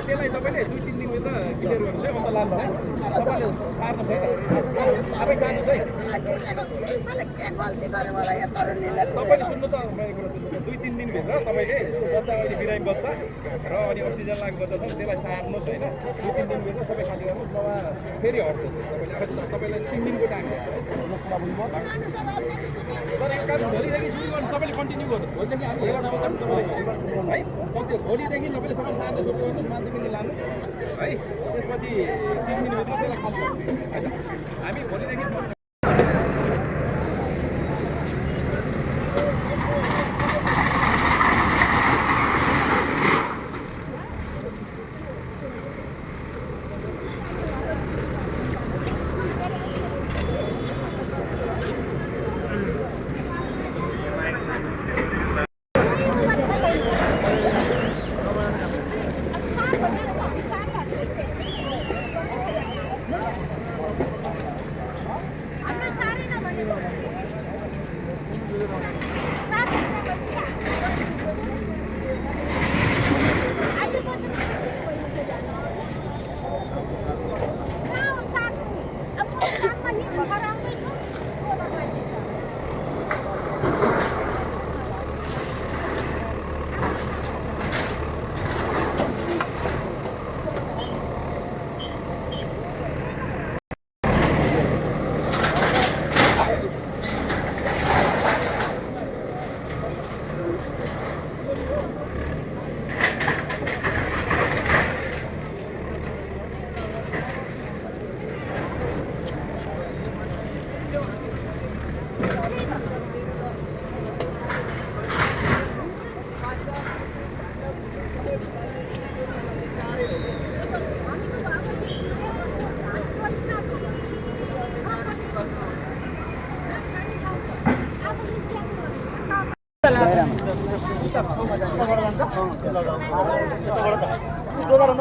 त्यसलाई तपाईँले 2-3 दिन बेला क्लियर गर्नु चाहिँ अन्त लानु तपाईँले सार्नु छैन आफै सार्नु चाहिँ तपाईँले सुन्नु त मैले कुरा सुन्नु 2-3 दिनभित्र तपाईँले बच्चा अहिले बिरामी बच्चा र अनि अक्सिजन लागेको बच्चा छ त्यसलाई सार्नुहोस् होइन 2-3 दिनभित्र सबै खाली गर्नुहोस् नभए फेरि हट्छ तपाईँले 3 दिनको टाइम दिन्छ तर एक काम भोलिदेखि सुरु गर्नु तपाईँले कन्टिन्यू गर्नुहोस् भोलिदेखि हामी हेर्न आउँछौँ है भोलिदेखि तपाईँले सबै सार्न सुरु गर्नुहोस् मान्छे पनि लानु है त्यसपछि 3 दिनभित्र त्यसलाई खान्छ होइन हामी भोलिदेखि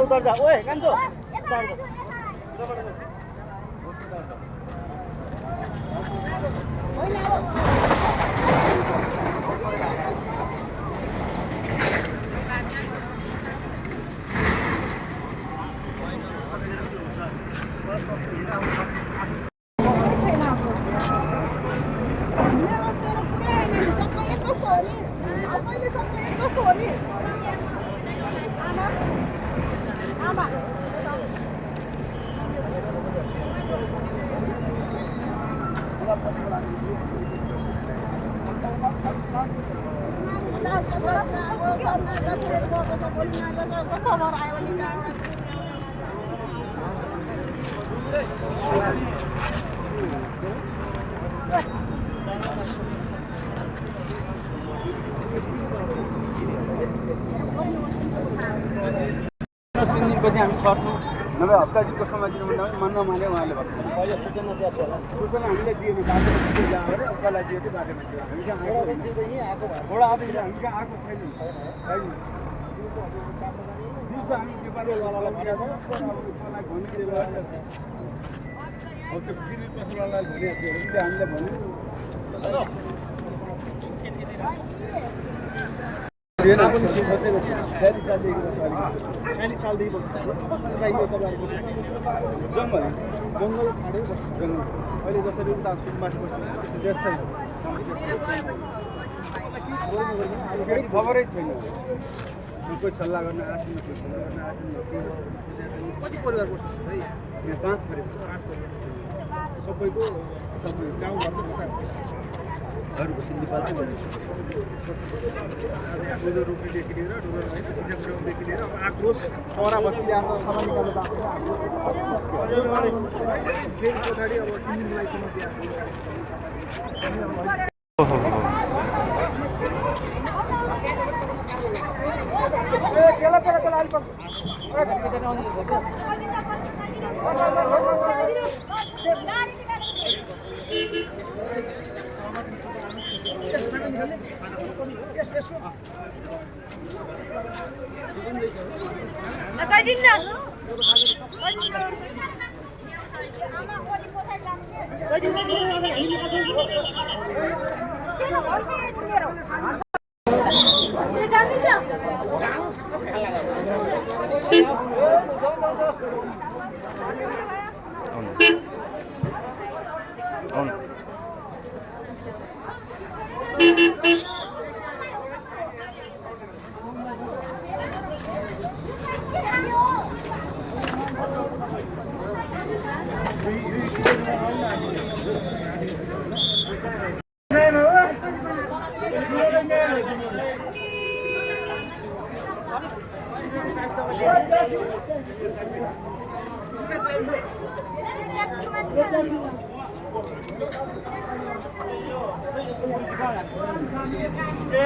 उतर जा ओए कान्छो हामी सर्छौँ नभए हप्ताजीको समय दिनुभन्दा पनि मन नमाने उहाँले भएको सूचना हामीले दिएन बाटोमा गएर उकालाई दिएको थियो बाटोमा थियो हामी कहाँ आएको हामी कहाँ आएको छैन दिउँसो हामी नेपालीवालालाई भनेको उकालाई भनिदिएर त्यो गिरी पसलवालालाई भनेको थियो उसले हामीले भन्यो सालदेखि जङ्गल जङ्गल ठाडै बस्छ जङ्गल अहिले जसरी उता सुनबाट बस्छ छैन खबरै छैन कोही सल्लाह गर्न आँट्नु कति परिवार बस्छ है 5 सबैको गाउँघरको हरूको सिन्डिपाल चाहिँ डोजर रोप्नेदेखि लिएर डोजर होइन चिजा पुर्याउनेदेखि लिएर अब आक्रोश चरा बत्ती ल्याएर सामान निकाल्नु भएको फेरि पछाडि अब 3 दिनलाई समस्या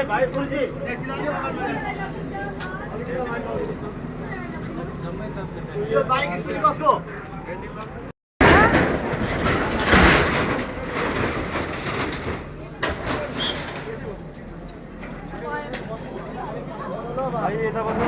भाइ फुलजी यो बाइक स्कुटी कसको भाइ यता बस्नु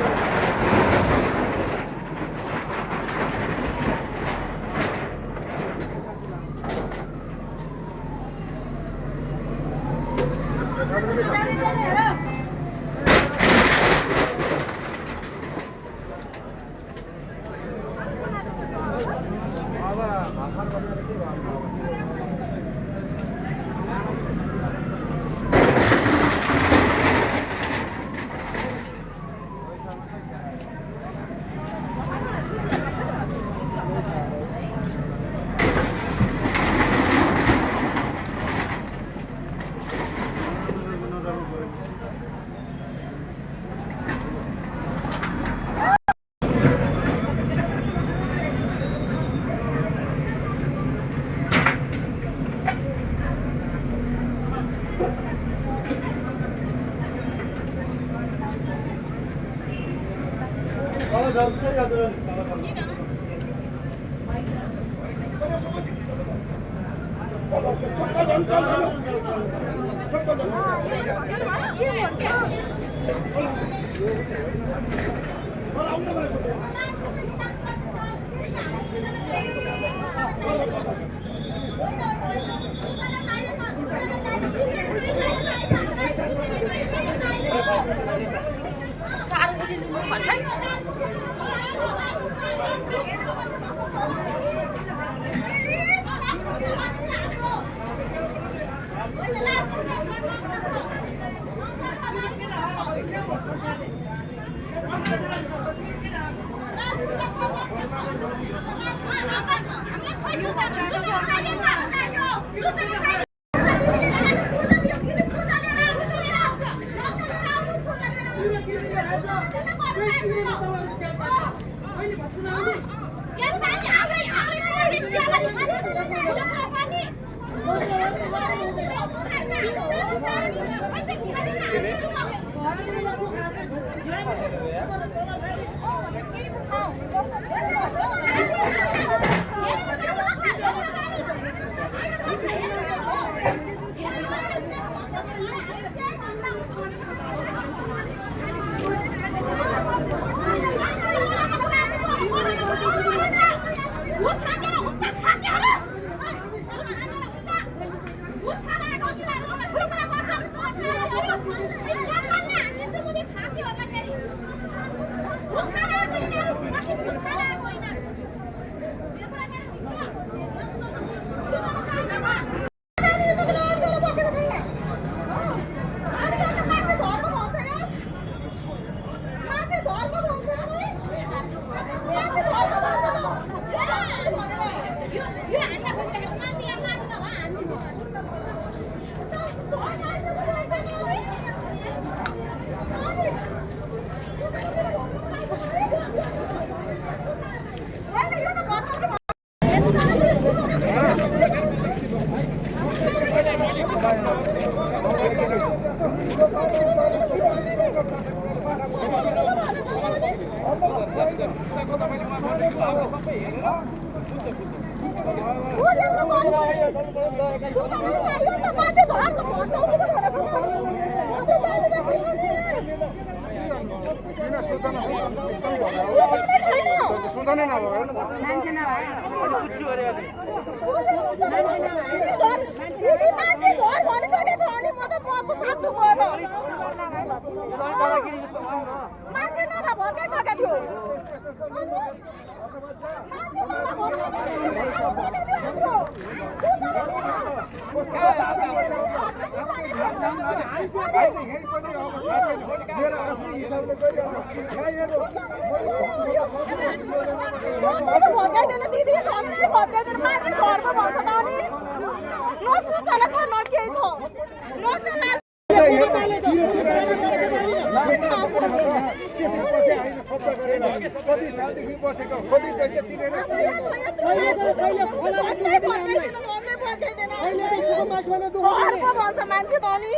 सूचना नभयो मेरो आफ्नो हिसाबले भत्काइदिनु दिदी हामीले भत्काइदिनु मान्छे घरमा भन्छ त अनि न सूचना छ न केही छ कति सालदेखि बसेको कति पैसा तिरेर भन्छ मान्छे त अनि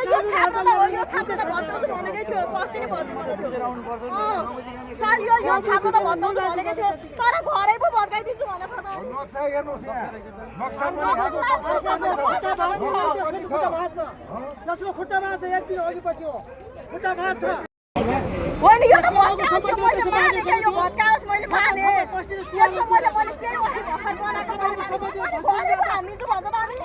यो छाप्न त हो यो छाप्न त भत्काउँछु भनेकै थियो अस्ति नै भत्काउँछु सर यो छाप्न त भत्काउँछु भनेकै थियो तर घरै पो भत्काइदिन्छु भनेको त नक्सा हेर्नुहोस् यहाँ नक्सा पनि जसको खुट्टा भाँच्छ एक दिन अघि पछि हो खुट्टा भाँच्छ होइन यो त भत्काओस् मैले माने के यो भत्काओस् मैले माने यसको मैले केही भने भर्खर बनाएको मैले भनेको हानिदिन्छु भन्छ त अनि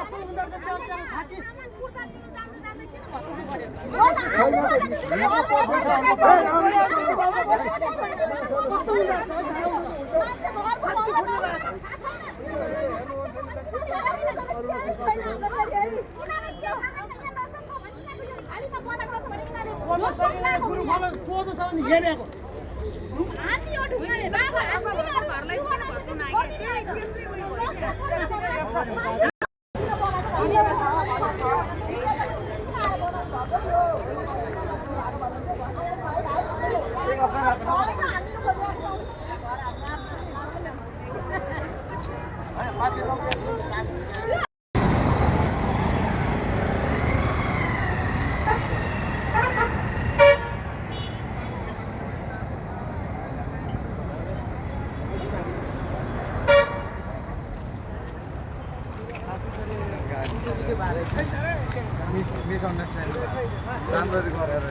राम्ररी गरेर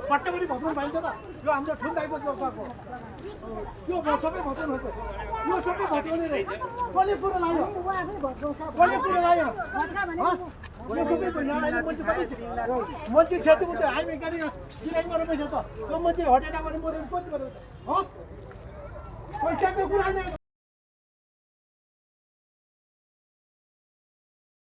पट्टा पनि भत्काउनु पाइन्छ त यो हाम्रो ठुलो दायित्व छ यो सबै भत्काउनु हुन्छ यो सबै भत्काउने रे कसले पुरो लायो कसले पुरो लायो यो सबै यहाँ अहिले मान्छे कति छ मान्छे क्षति हुन्छ हामी गाडी किराय गरेर पैसा त त्यो मान्छे हटेटा गर्ने मरेर कति गर्नु पैसाको कुरा नै